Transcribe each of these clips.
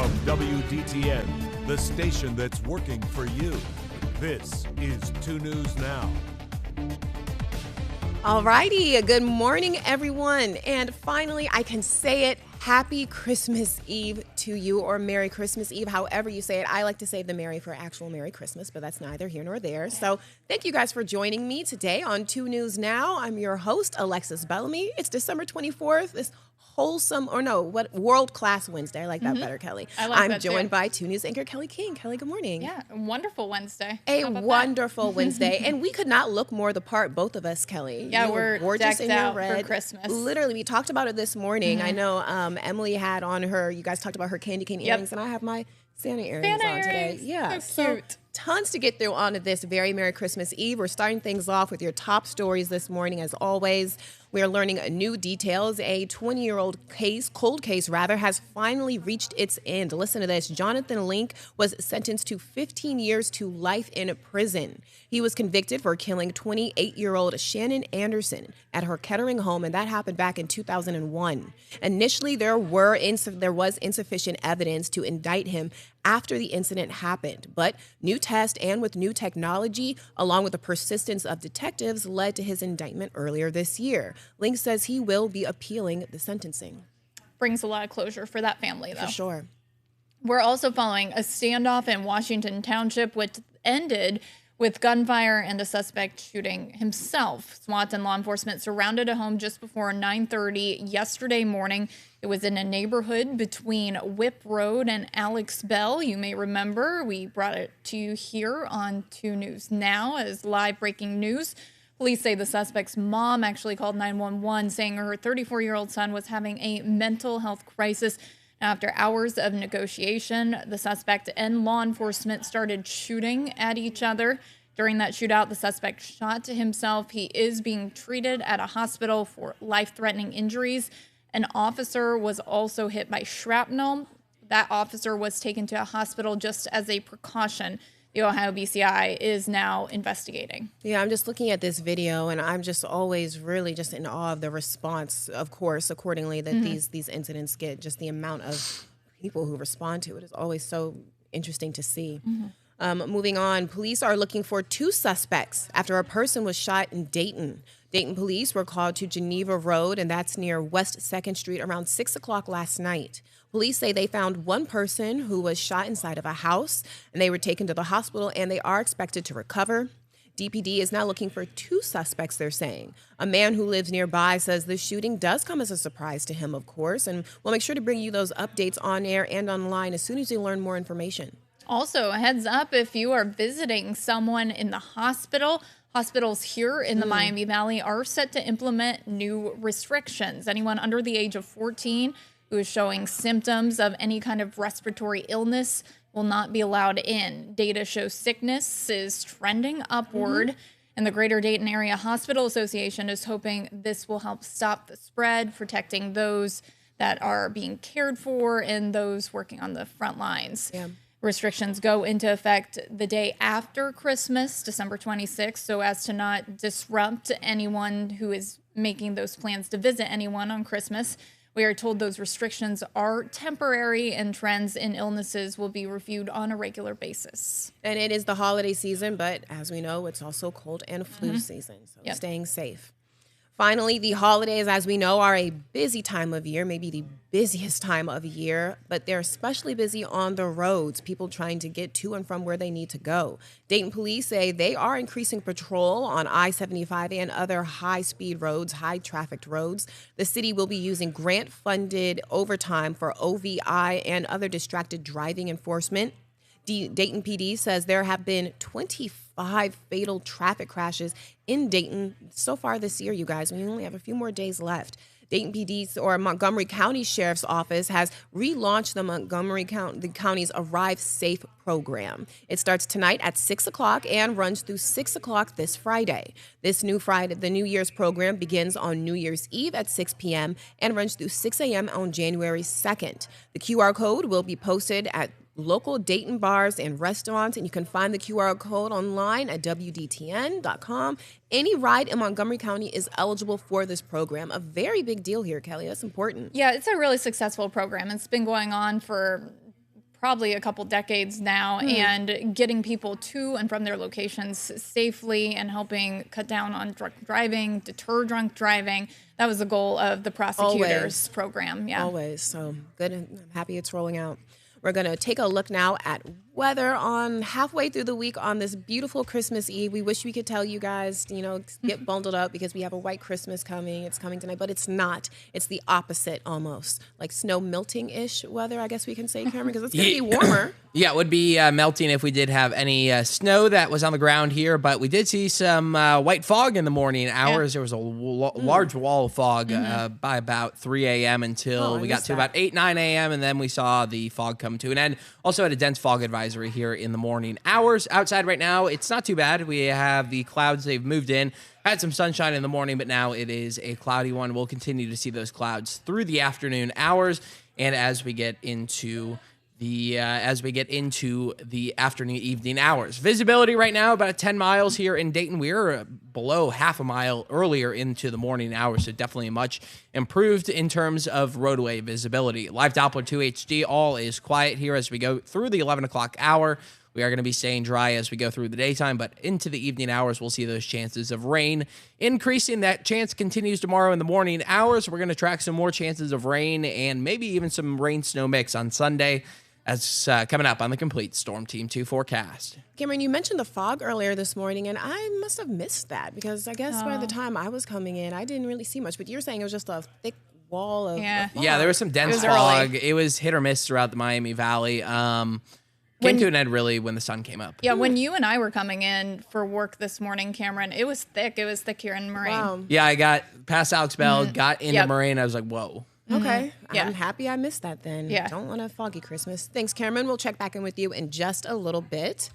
From WDTN, the station that's working for you, this is 2 News Now. All righty. Good morning, everyone. And finally, I can say it. Happy Christmas Eve to you, or Merry Christmas Eve, however you say it. I like to say the Merry for actual Merry Christmas, but that's neither here nor there. So thank you guys for joining me today on 2 News Now. I'm your host, Alexis Bellamy. It's December 24th. This world-class Wednesday. I like that better, Kelly. I'm joined by 2 News anchor Kelly King. Kelly, good morning. Yeah, wonderful Wednesday. A wonderful Wednesday. And we could not look more the part, both of us, Kelly. Yeah, you we're gorgeous decked in your out red. for Christmas. Literally, we talked about it this morning. I know Emily had on her, you guys talked about her candy cane earrings, and I have my Santa earrings on today. Yeah, so cute. Tons to get through on this very Merry Christmas Eve. We're starting things off with your top stories this morning, as always. We are learning new details. A 20-year-old cold case, has finally reached its end. Listen to this. Jonathan Link was sentenced to 15 years to life in prison. He was convicted for killing 28-year-old Shannon Anderson at her Kettering home, and that happened back in 2001. Initially, there was insufficient evidence to indict him after the incident happened, but new tests and with new technology, along with the persistence of detectives, led to his indictment earlier this year. Link says he will be appealing the sentencing. Brings a lot of closure for that family, though. For sure. We're also following a standoff in Washington Township, which ended with gunfire and a suspect shooting himself. SWAT and law enforcement surrounded a home just before 9:30 yesterday morning. It was in a neighborhood between Whip Road and Alex Bell. You may remember we brought it to you here on 2 News Now as live breaking news. Police say the suspect's mom actually called 911 saying her 34-year-old son was having a mental health crisis. After hours of negotiation, the suspect and law enforcement started shooting at each other. During that shootout, the suspect shot himself. He is being treated at a hospital for life-threatening injuries. An officer was also hit by shrapnel. That officer was taken to a hospital just as a precaution. The Ohio BCI is now investigating. Yeah, I'm just looking at this video, and I'm just always really just in awe of the response, of course, accordingly, that these incidents get. Just the amount of people who respond to it is always so interesting to see. Moving on, police are looking for 2 suspects after a person was shot in Dayton. Dayton police were called to Geneva Road, and that's near West 2nd Street, around 6 o'clock last night. Police say they found one person who was shot inside of a house, and they were taken to the hospital, and they are expected to recover. DPD is now looking for 2 suspects, they're saying. A man who lives nearby says the shooting does come as a surprise to him, of course, and we'll make sure to bring you those updates on air and online as soon as we learn more information. Also, a heads up if you are visiting someone in the hospital. Hospitals here in the Miami Valley are set to implement new restrictions. Anyone under the age of 14 who is showing symptoms of any kind of respiratory illness will not be allowed in. Data shows sickness is trending upward, and the Greater Dayton Area Hospital Association is hoping this will help stop the spread, protecting those that are being cared for and those working on the front lines. Yeah. Restrictions go into effect the day after Christmas, December 26th, so as to not disrupt anyone who is making those plans to visit anyone on Christmas. We are told those restrictions are temporary and trends in illnesses will be reviewed on a regular basis. And it is the holiday season, but as we know, it's also cold and flu season, so staying safe. Finally, the holidays, as we know, are a busy time of year, maybe the busiest time of year, but they're especially busy on the roads, people trying to get to and from where they need to go. Dayton police say they are increasing patrol on I-75 and other high-speed roads, high-trafficked roads. The city will be using grant-funded overtime for OVI and other distracted driving enforcement. Dayton PD says there have been 25 fatal traffic crashes in Dayton so far this year, you guys. We only have a few more days left. Dayton PD's or Montgomery County Sheriff's Office has relaunched the Montgomery County's Arrive Safe program. It starts tonight at 6 o'clock and runs through 6 o'clock this Friday. This new Friday, the New Year's program begins on New Year's Eve at 6 p.m. and runs through 6 a.m. on January 2nd. The QR code will be posted at local Dayton bars and restaurants, and you can find the QR code online at WDTN.com. Any ride in Montgomery County is eligible for this program. A very big deal here, Kelly. That's important. Yeah, it's a really successful program. It's been going on for probably a couple decades now, and getting people to and from their locations safely and helping cut down on drunk driving, deter drunk driving. That was the goal of the prosecutors program. Yeah. Always. So good. And I'm happy it's rolling out. We're going to take a look now at weather on halfway through the week on this beautiful Christmas Eve. We wish we could tell you guys, get bundled up because we have a white Christmas coming. It's coming tonight, but it's not. It's the opposite almost, like snow melting-ish weather, I guess we can say, Cameron, because it's going to be warmer. Yeah, it would be melting if we did have any snow that was on the ground here, but we did see some white fog in the morning hours. There was a large wall of fog by about 3 a.m. until we got to about 8, 9 a.m., and then we saw the fog come to an end. Also had a dense fog advisory here in the morning hours. Outside right now, it's not too bad. We have the clouds. They've moved in. Had some sunshine in the morning, but now it is a cloudy one. We'll continue to see those clouds through the afternoon hours, and as we get into the afternoon evening hours. Visibility right now about 10 miles here in Dayton. We're below half a mile earlier into the morning hours, so definitely much improved in terms of roadway visibility. Live Doppler 2 HD, all is quiet here as we go through the 11 o'clock hour. We are going to be staying dry as we go through the daytime, but into the evening hours, we'll see those chances of rain increasing. That chance continues tomorrow in the morning hours. We're going to track some more chances of rain and maybe even some rain-snow mix on Sunday. That's coming up on the Complete Storm Team 2 forecast. Cameron, you mentioned the fog earlier this morning, and I must have missed that because I guess by the time I was coming in, I didn't really see much. But you're saying it was just a thick wall of fog. Yeah, there was some dense fog. It was hit or miss throughout the Miami Valley. Came to an end really when the sun came up. Yeah, when you and I were coming in for work this morning, Cameron, it was thick. It was thick here in Moraine. Wow. Yeah, I got past Alex Bell, got into Moraine. I was like, whoa. Okay. I'm happy I missed that then. Yeah. Don't want a foggy Christmas. Thanks, Cameron. We'll check back in with you in just a little bit.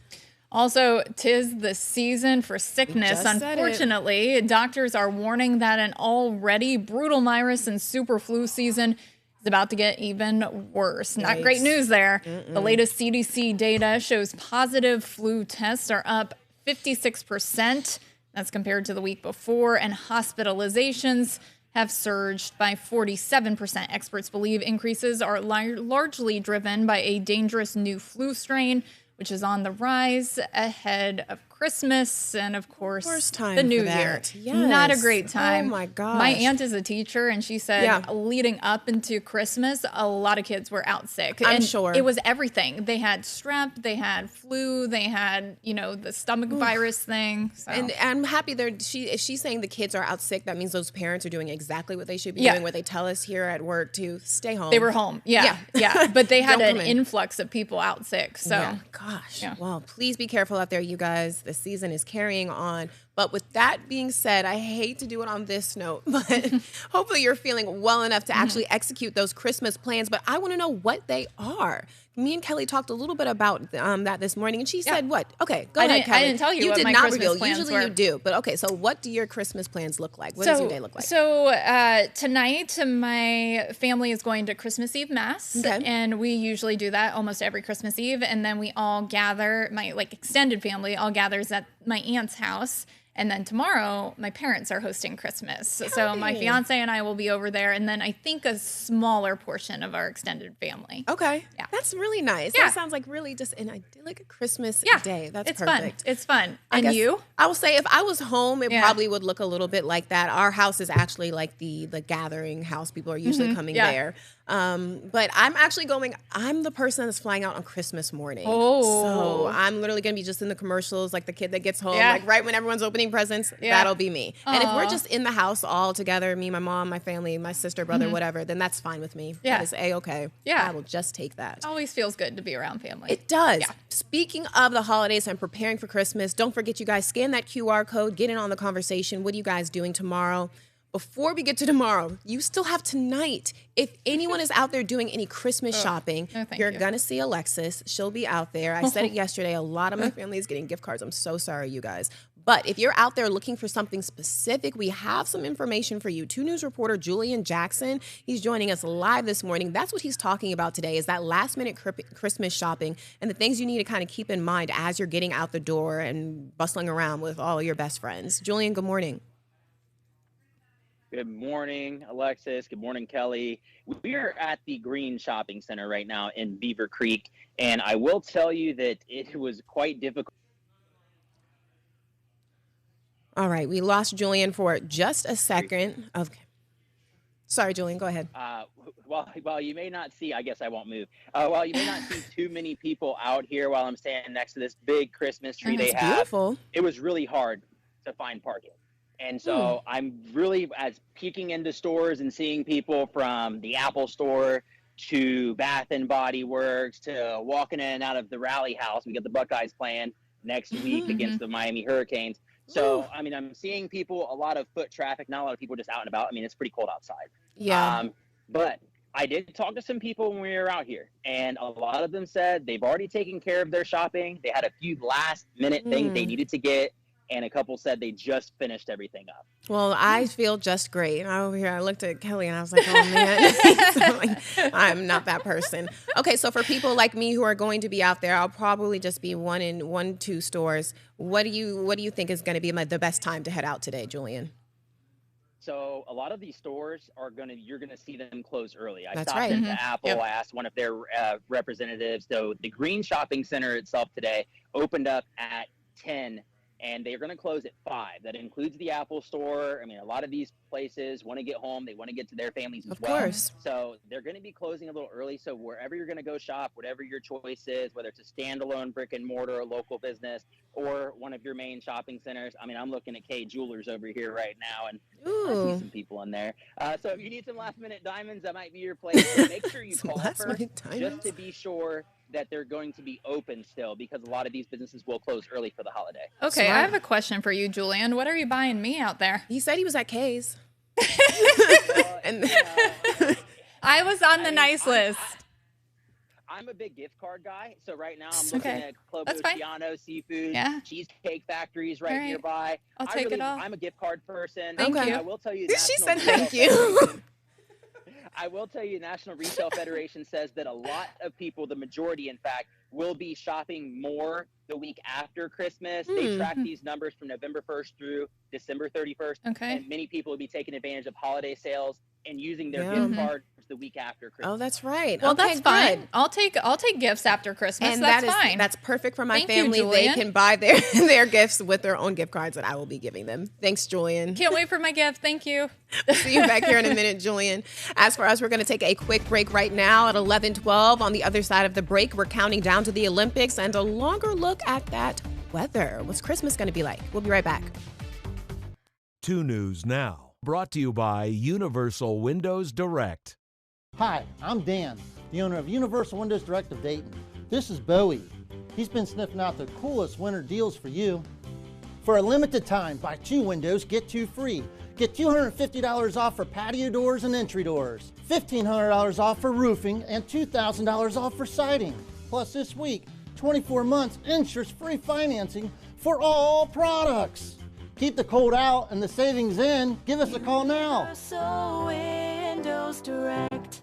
Also, 'tis the season for sickness. Unfortunately, doctors are warning that an already brutal virus and super flu season is about to get even worse. Not great news there. The latest CDC data shows positive flu tests are up 56%. That's compared to the week before, and hospitalizations have surged by 47%. Experts believe increases are largely driven by a dangerous new flu strain, which is on the rise ahead of Christmas and, of course, the New Year. Yes. Not a great time. Oh, my gosh. My aunt is a teacher, and she said leading up into Christmas, a lot of kids were out sick. I'm sure. It was everything. They had strep, they had flu, they had, the stomach virus thing. So. And I'm happy if she's saying the kids are out sick, that means those parents are doing exactly what they should be doing, what they tell us here at work to stay home. They were home. Yeah. But they had an influx of people out sick. So, gosh. Yeah. Well, please be careful out there, you guys. The season is carrying on. But with that being said, I hate to do it on this note, but hopefully you're feeling well enough to actually execute those Christmas plans. But I want to know what they are. Me and Kelly talked a little bit about that this morning, and she said, what? Okay, go ahead, Kelly. I didn't tell you what did my not Christmas reveal. plans Usually were. you do. But okay, so what do your Christmas plans look like? What does your day look like? So tonight, my family is going to Christmas Eve Mass, and we usually do that almost every Christmas Eve. And then we all gather, my extended family all gathers at my aunt's house. And then tomorrow, my parents are hosting Christmas. So my fiance and I will be over there. And then I think a smaller portion of our extended family. Okay. Yeah. That's really nice. Yeah. That sounds like really just an idyllic Christmas day. That's perfect. Fun. It's fun. And you? I will say if I was home, it probably would look a little bit like that. Our house is actually like the gathering house. People are usually coming there. But I'm actually I'm the person that's flying out on Christmas morning. So I'm literally going to be just in the commercials, like the kid that gets home, like right when everyone's opening presents, that'll be me. Aww. And if we're just in the house all together, me, my mom, my family, my sister, brother, whatever, then that's fine with me. That is A-okay. Yeah. I will just take that. It always feels good to be around family. It does. Yeah. Speaking of the holidays and preparing for Christmas, don't forget, you guys, scan that QR code, get in on the conversation. What are you guys doing tomorrow? Before we get to tomorrow, you still have tonight. If anyone is out there doing any Christmas shopping, you're going to see Alexis. She'll be out there. I said it yesterday. A lot of my family is getting gift cards. I'm so sorry, you guys. But if you're out there looking for something specific, we have some information for you. 2 News reporter Julian Jackson, he's joining us live this morning. That's what he's talking about today, is that last-minute Christmas shopping and the things you need to kind of keep in mind as you're getting out the door and bustling around with all your best friends. Julian, good morning. Good morning, Alexis. Good morning, Kelly. We are at the Green Shopping Center right now in Beaver Creek, and I will tell you that it was quite difficult. All right, we lost Julian for just a second. Okay. Sorry, Julian, go ahead. While you may not see, I guess I won't move. While you may not see too many people out here while I'm standing next to this big Christmas tree they have, beautiful. It was really hard to find parking. And so I'm really peeking into stores and seeing people from the Apple Store to Bath and Body Works to walking in and out of the Rally House. We got the Buckeyes playing next week against the Miami Hurricanes. So, I mean, I'm seeing people, a lot of foot traffic, not a lot of people just out and about. I mean, it's pretty cold outside. Yeah. But I did talk to some people when we were out here, and a lot of them said they've already taken care of their shopping. They had a few last-minute things they needed to get, and a couple said they just finished everything up. Well, I feel just great. And over here, I looked at Kelly and I was like, oh, man, so, like, I'm not that person. Okay, so for people like me who are going to be out there, I'll probably just be one, two stores. What do you think is going to be the best time to head out today, Julian? So a lot of these stores you're gonna see them close early. I That's stopped right. into Apple. I asked one of their representatives. So the Green Shopping Center itself today opened up at 10. And they're going to close at 5. That includes the Apple Store. I mean, a lot of these places want to get home. They want to get to their families as well. Of course. So they're going to be closing a little early. So wherever you're going to go shop, whatever your choice is, whether it's a standalone brick and mortar or local business or one of your main shopping centers. I mean, I'm looking at K Jewelers over here right now, and I see some people in there. So if you need some last-minute diamonds, that might be your place. So make sure you call first just to be sure that they're going to be open still, because a lot of these businesses will close early for the holiday. Okay, I have a question for you, Julian. What are you buying me out there? He said he was at K's. I was on the nice list. I'm a big gift card guy, so right now I'm looking at Club Luciano, Seafood, Cheesecake Factories right nearby. I'll take it all. I'm a gift card person. Thank you. I will tell you. She said thank you. I will tell you, National Retail Federation says that a lot of people, the majority, in fact, will be shopping more the week after Christmas. They track these numbers from November 1st through December 31st. Okay. And many people will be taking advantage of holiday sales and using their gift cards the week after Christmas. Oh, that's right. Well, that's fine. I'll take gifts after Christmas. And that's fine. That's perfect for my family. They can buy their gifts with their own gift cards that I will be giving them. Thanks, Julian. Can't wait for my gift. Thank you. See you back here in a minute, Julian. As for us, we're going to take a quick break right now at 11:12. On the other side of the break, we're counting down to the Olympics and a longer look at that weather. What's Christmas going to be like? We'll be right back. 2 News Now, brought to you by Universal Windows Direct. Hi, I'm Dan, the owner of Universal Windows Direct of Dayton. This is Bowie. He's been sniffing out the coolest winter deals for you. For a limited time, buy 2 windows, get 2 free. Get $250 off for patio doors and entry doors, $1,500 off for roofing, and $2,000 off for siding. Plus this week, 24 months interest-free financing for all products. Keep the cold out and the savings in. Give us a call now. Universal Windows Direct.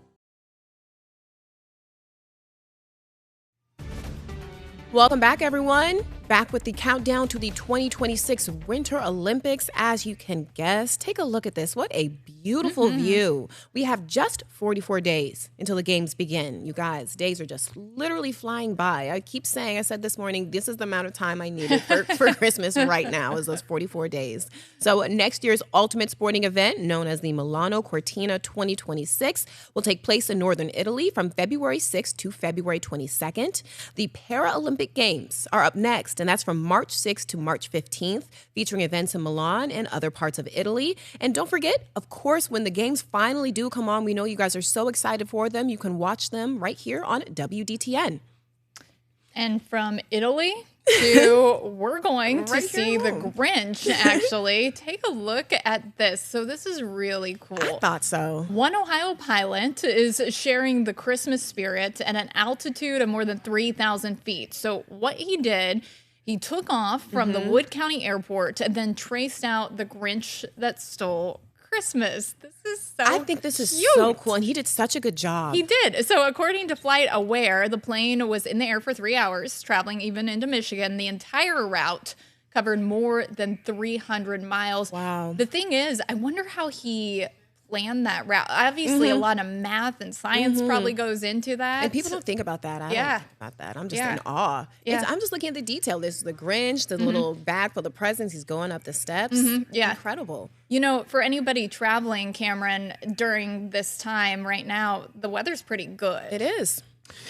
Welcome back, everyone. Back with the countdown to the 2026 Winter Olympics. As you can guess, take a look at this. What a beautiful view. We have just 44 days until the games begin. You guys, days are just literally flying by. I keep saying, I said this morning, this is the amount of time I needed for Christmas right now, is those 44 days. So next year's ultimate sporting event, known as the Milano Cortina 2026, will take place in northern Italy from February 6th to February 22nd. The Paralympic Games are up next, and that's from March 6th to March 15th, featuring events in Milan and other parts of Italy. And don't forget, of course, when the games finally do come on, we know you guys are so excited for them. You can watch them right here on WDTN. And from Italy to we're going to see the Grinch, actually. Take a look at this. So this is really cool. I thought so. One Ohio pilot is sharing the Christmas spirit at an altitude of more than 3,000 feet. So what he did, he took off from the Wood County Airport and then traced out the Grinch that stole Christmas. This is so I think this is cute. so cool, and he did such a good job. He did. So according to Flight Aware, the plane was in the air for 3 hours, traveling even into Michigan. The entire route covered more than 300 miles. Wow. The thing is, I wonder how he planned that route. Obviously, a lot of math and science probably goes into that. And people don't think about that. I don't think about that. I'm just in awe. Yeah. I'm just looking at the detail. There's the Grinch, the little bag full of presents. He's going up the steps. Yeah. Incredible. You know, for anybody traveling, Cameron, during this time right now, the weather's pretty good. It is.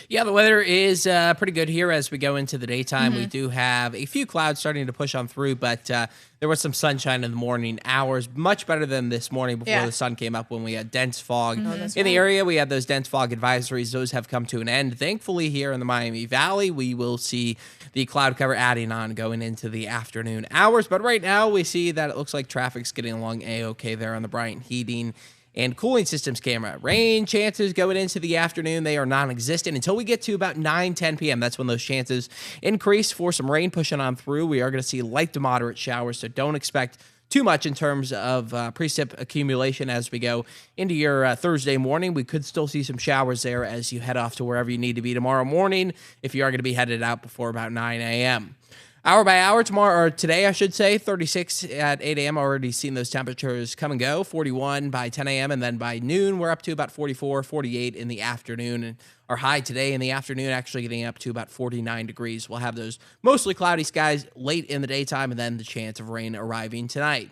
Yeah, the weather is pretty good here as we go into the daytime. We do have a few clouds starting to push on through, but there was some sunshine in the morning hours, much better than this morning before the sun came up when we had dense fog. In the area, we had those dense fog advisories. Those have come to an end. Thankfully, here in the Miami Valley, we will see the cloud cover adding on going into the afternoon hours. But right now, we see that it looks like traffic's getting along A-OK there on the Bryant Heating and Cooling Systems camera. Rain chances going into the afternoon, they are non-existent until we get to about 9-10 p.m. That's when those chances increase for some rain pushing on through. We are going to see light to moderate showers, so don't expect too much in terms of precip accumulation as we go into your Thursday morning. We could still see some showers there as you head off to wherever you need to be tomorrow morning if you are going to be headed out before about 9 a.m. Hour by hour tomorrow, or today, I should say, 36 at 8 a.m. Already seen those temperatures come and go. 41 by 10 a.m. and then by noon, we're up to about 44, 48 in the afternoon. And our high today in the afternoon actually getting up to about 49 degrees. We'll have those mostly cloudy skies late in the daytime and then the chance of rain arriving tonight.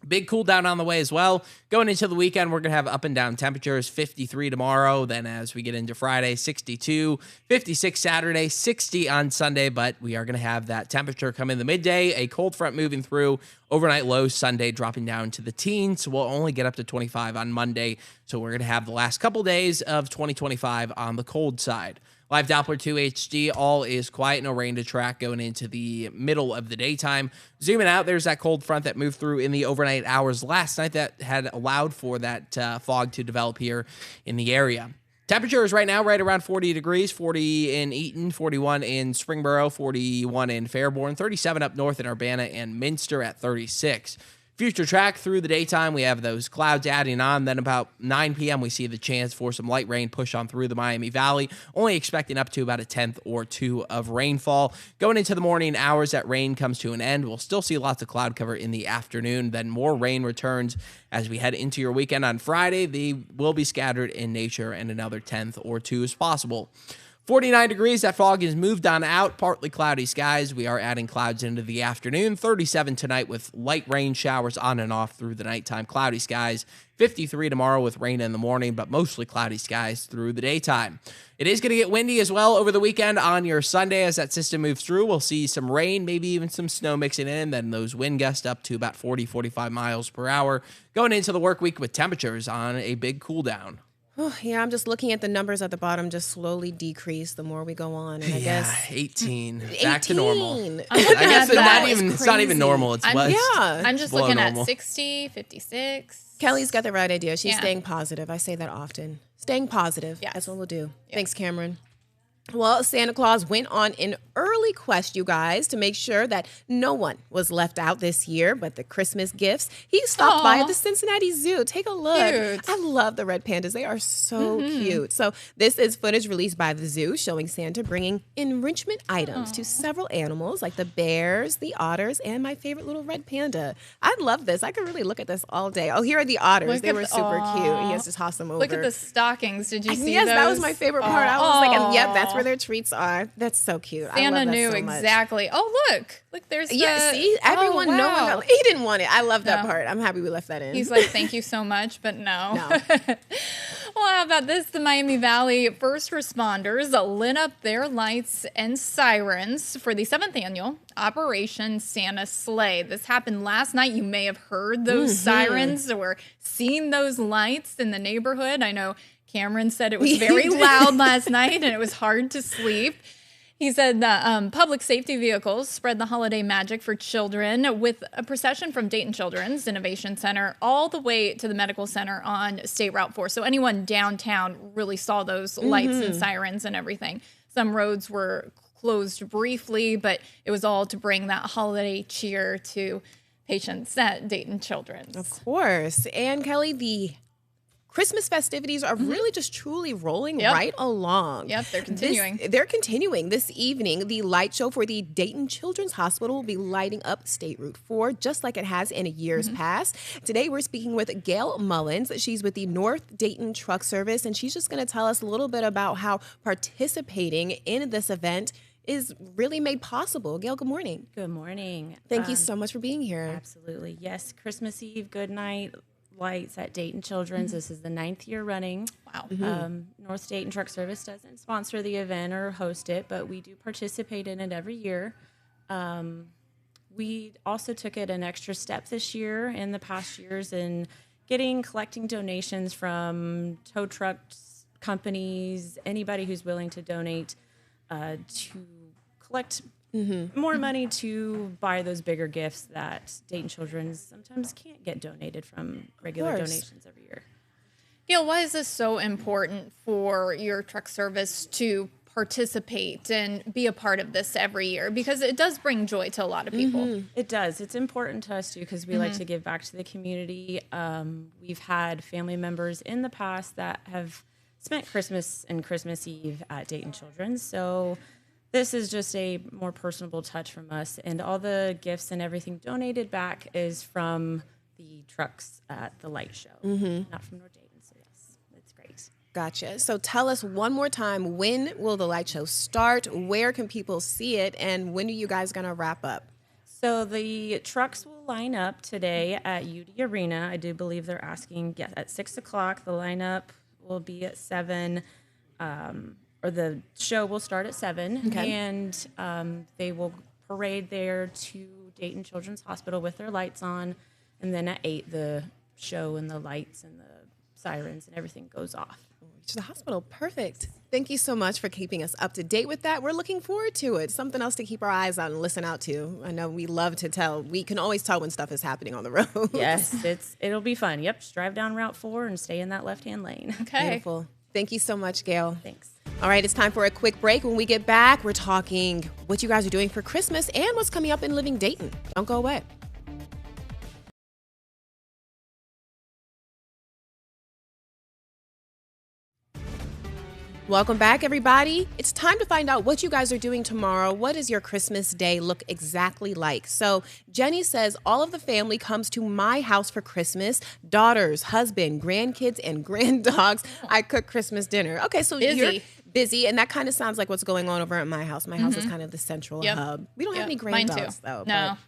Big cool down on the way as well. Going into the weekend, we're going to have up and down temperatures, 53 tomorrow. Then as we get into Friday, 62, 56 Saturday, 60 on Sunday. But we are going to have that temperature come in the midday, a cold front moving through, overnight lows Sunday dropping down to the teens. So we'll only get up to 25 on Monday. So we're going to have the last couple days of 2025 on the cold side. Live Doppler 2 HD, all is quiet, no rain to track going into the middle of the daytime. Zooming out, there's that cold front that moved through in the overnight hours last night that had allowed for that fog to develop here in the area. Temperature is right now right around 40 degrees, 40 in Eaton, 41 in Springboro, 41 in Fairborn, 37 up north in Urbana, and Minster at 36. Future track through the daytime, we have those clouds adding on. Then about 9 p.m., we see the chance for some light rain push on through the Miami Valley, only expecting up to about a tenth or two of rainfall. Going into the morning hours, that rain comes to an end. We'll still see lots of cloud cover in the afternoon. Then more rain returns as we head into your weekend on Friday. They will be scattered in nature, and another tenth or two is possible. 49 degrees, that fog has moved on out, partly cloudy skies. We are adding clouds into the afternoon. 37 tonight with light rain showers on and off through the nighttime, cloudy skies. 53 tomorrow with rain in the morning, but mostly cloudy skies through the daytime. It is going to get windy as well over the weekend on your Sunday as that system moves through. We'll see some rain, maybe even some snow mixing in, then those wind gusts up to about 40, 45 miles per hour. Going into the work week with temperatures on a big cool down. Oh, yeah, I'm just looking at the numbers at the bottom just slowly decrease the more we go on. And I guess 18. Back to normal. I'm looking I guess at that. it's not even normal. It's less. Yeah. I'm just below looking normal. at 60, 56. Kelly's got the right idea. She's Yeah. staying positive. I say that often. Staying positive. Yes. That's what we'll do. Thanks, Cameron. Well, Santa Claus went on an early quest, you guys, to make sure that no one was left out this year, but the Christmas gifts. He stopped by at the Cincinnati Zoo. Take a look. Cute. I love the red pandas. They are so cute. So this is footage released by the zoo showing Santa bringing enrichment items to several animals like the bears, the otters, and my favorite little red panda. I love this. I could really look at this all day. Oh, here are the otters. Look They at were the- super cute. He Aw. has to toss them over. Look at the stockings. Did you see Yes, those? that was my favorite part. I was like, and yep, that's Aw. where their treats are. That's so cute. I Santa love that knew so much. exactly. Oh, look, there's the, Yeah, see, everyone, oh, no wow. one, he didn't want it. I love that No. part. I'm happy we left that in. He's like, thank you so much, but no. No. Well, how about this? The Miami Valley first responders lit up their lights and sirens for the 7th annual Operation Santa Sleigh. This happened last night. You may have heard those sirens or seen those lights in the neighborhood. I know Cameron said it was very loud last night and it was hard to sleep. He said that public safety vehicles spread the holiday magic for children with a procession from Dayton Children's Innovation Center all the way to the medical center on State Route 4. So anyone downtown really saw those lights and sirens and everything. Some roads were closed briefly, but it was all to bring that holiday cheer to patients at Dayton Children's. Of course. And Kelly, the Christmas festivities are really just truly rolling right along. Yep, they're continuing. They're continuing. This evening, the light show for the Dayton Children's Hospital will be lighting up State Route 4, just like it has in years past. Today, we're speaking with Gail Mullins. She's with the North Dayton Truck Service, and she's just going to tell us a little bit about how participating in this event is really made possible. Gail, good morning. Good morning. Thank you so much for being here. Absolutely. Yes, Christmas Eve, good night lights at Dayton Children's. This is the 9th year running. Wow. North Dayton Truck Service doesn't sponsor the event or host it, but we do participate in it every year. We also took it an extra step this year in the past years in collecting donations from tow trucks, companies, anybody who's willing to donate to collect more money to buy those bigger gifts that Dayton Children's sometimes can't get donated from regular donations every year. Gail, why is this so important for your truck service to participate and be a part of this every year? Because it does bring joy to a lot of people. It does. It's important to us too because we like to give back to the community. We've had family members in the past that have spent Christmas and Christmas Eve at Dayton Children's. So this is just a more personable touch from us. And all the gifts and everything donated back is from the trucks at the light show, not from North Dayton. So yes, it's great. Gotcha. So tell us one more time, when will the light show start? Where can people see it? And when are you guys going to wrap up? So the trucks will line up today at UD Arena. I do believe they're asking at 6 o'clock. The lineup will be at 7, or the show will start at 7, and they will parade there to Dayton Children's Hospital with their lights on, and then at 8, the show and the lights and the sirens and everything goes off. To the hospital. Perfect. Thank you so much for keeping us up to date with that. We're looking forward to it. Something else to keep our eyes on and listen out to. I know we love to tell. We can always tell when stuff is happening on the road. Yes, it'll be fun. Yep, just drive down Route 4 and stay in that left-hand lane. Okay. Beautiful. Thank you so much, Gail. Thanks. All right, it's time for a quick break. When we get back, we're talking what you guys are doing for Christmas and what's coming up in Living Dayton. Don't go away. Welcome back, everybody. It's time to find out what you guys are doing tomorrow. What does your Christmas day look exactly like? So Jenny says all of the family comes to my house for Christmas. Daughters, husband, grandkids, and granddogs. I cook Christmas dinner. Okay, so you're busy, and that kind of sounds like what's going on over at my house. My house is kind of the central hub. We don't have any granddogs, though. No.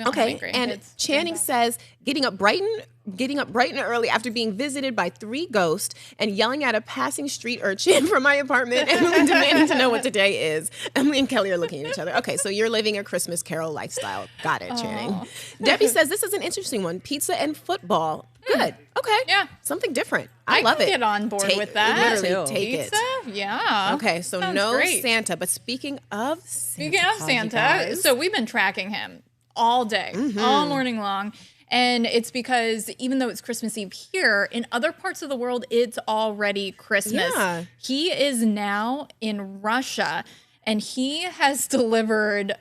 Okay, and Channing says getting up bright and early after being visited by 3 ghosts and yelling at a passing street urchin from my apartment and demanding to know what today is. Emily and Kelly are looking at each other. Okay, so you're living a Christmas Carol lifestyle. Got it, Channing. Debbie says this is an interesting one. Pizza and football. Good. Okay. Yeah. Something different. I love can it. get on board with that. Literally take Pizza? it. Yeah. Okay, so Sounds no great. Santa. But speaking of Santa, Santa, so we've been tracking him all day, all morning long. And it's because even though it's Christmas Eve here, in other parts of the world, it's already Christmas. Yeah. He is now in Russia, and he has delivered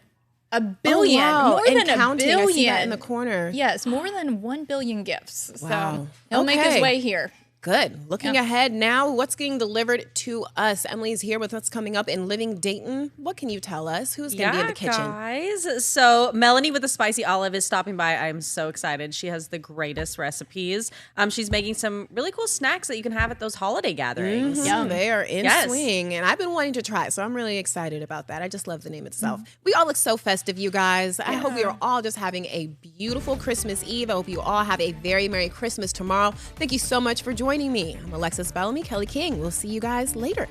1 billion, more and than counting. 1 billion. I see that in the corner. Yes, more than 1 billion gifts. Wow. So he'll make his way here. Good. Looking ahead now, what's getting delivered to us? Emily's here with what's coming up in Living Dayton. What can you tell us? Who's going to be in the kitchen? Guys. So Melanie with the Spicy Olive is stopping by. I'm so excited. She has the greatest recipes. She's making some really cool snacks that you can have at those holiday gatherings. Yum. They are in swing, and I've been wanting to try it, so I'm really excited about that. I just love the name itself. We all look so festive, you guys. I hope we are all just having a beautiful Christmas Eve. I hope you all have a very Merry Christmas tomorrow. Thank you so much for joining me. I'm Alexis Bellamy, Kelly King. We'll see you guys later.